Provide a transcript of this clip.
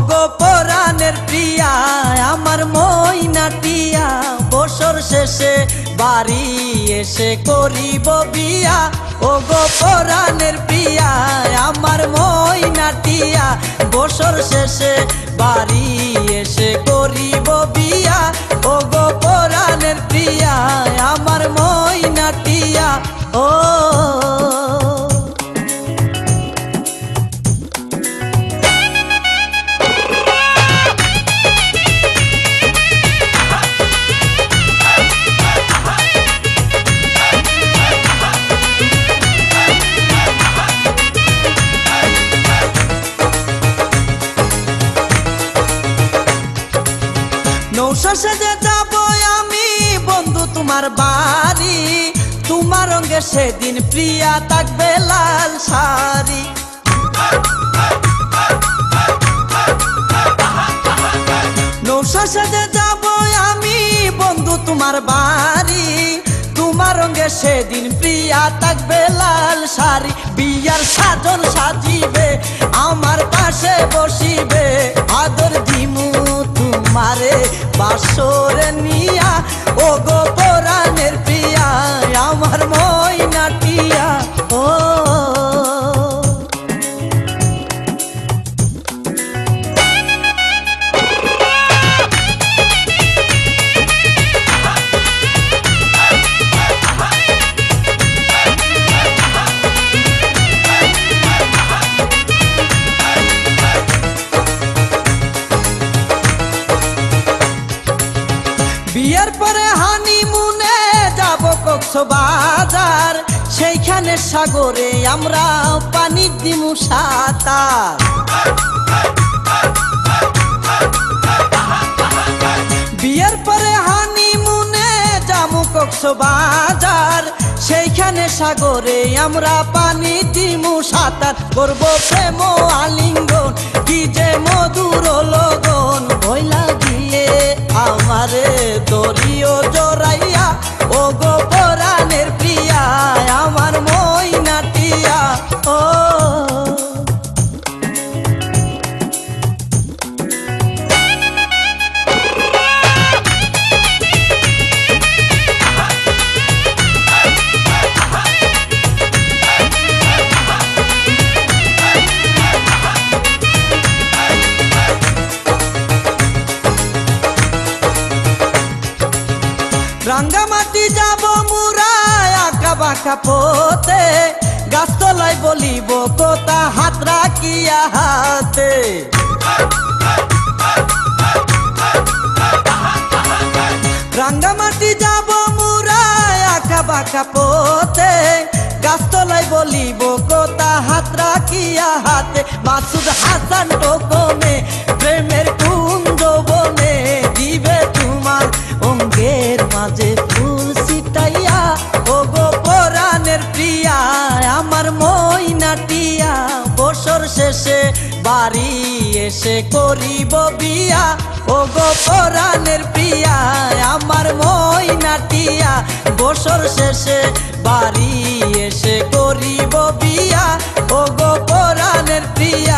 গো পরাণের প্রিয়া আমার ময়নাটিয়া বছর শেষে বাড়ি এসে করিব বিয়া ও গো পরাণের প্রিয়া আমার ময়নাটিয়া বছর শেষে বাড়ি এসে করিব বিয়া ও গো পরাণের প্রিয়া আমার ময়নাটিয়া ও নৌশা সেজে যাব আমি বন্ধু তোমার বাড়ি তোমার রঙে সেদিন প্রিয়া থাকবে লাল শাড়ি নৌশা সেজে যাব আমি বন্ধু তোমার বাড়ি তোমার রঙে সেদিন প্রিয়া থাকবে লাল শাড়ি বিয়ার সাজন সাজিবে আমার পাশে বসিবে আদর দিমু তোমারে বাসরে নিয়া ও গো পরাণের প্রিয়া আমার ময়নাটিয়া ও বিয়ের পরে হানিমুনে যাব কক্সবাজার সেইখানে সাগরে আমরা পানি দিমু সাঁতার বিয়ের পরে হানিমুনে যাব কক্সবাজার সেইখানে সাগরে আমরা পানি দিমু সাঁতার করব প্রেম আলিঙ্গন কি যে মধুর লগন ভইলা গিয়ে আমারে দরিও জড়াইয়া ও গো পরাণের প্রিয়া আমার ময়নাটিয়া ও রাঙ্গামাটি যাব মুরা আঁকা বাঁকা পথে গাছতলায় বলিব কথা হাত রাখিয়া হাতে রাঙ্গামাটি যাব মুরা আঁকা বাঁকা পথে গাছতলায় বলিব কথা হাত রাখিয়া হাতে মাসুদ হাসান টোকনে প্রেমের কুঞ্জ বনে দিবে তোমার অঙ্গের মাঝে ফুল ছিটাইয়া ও গো পরাণের প্রিয়া আমার ময়নাটিয়া বছর শেষে বাড়ি এসে করিব বিয়া ও গো পরাণের প্রিয়া আমার ময়নাটিয়া বছর শেষে বাড়ি এসে করিব বিয়া ও গো পরাণের প্রিয়া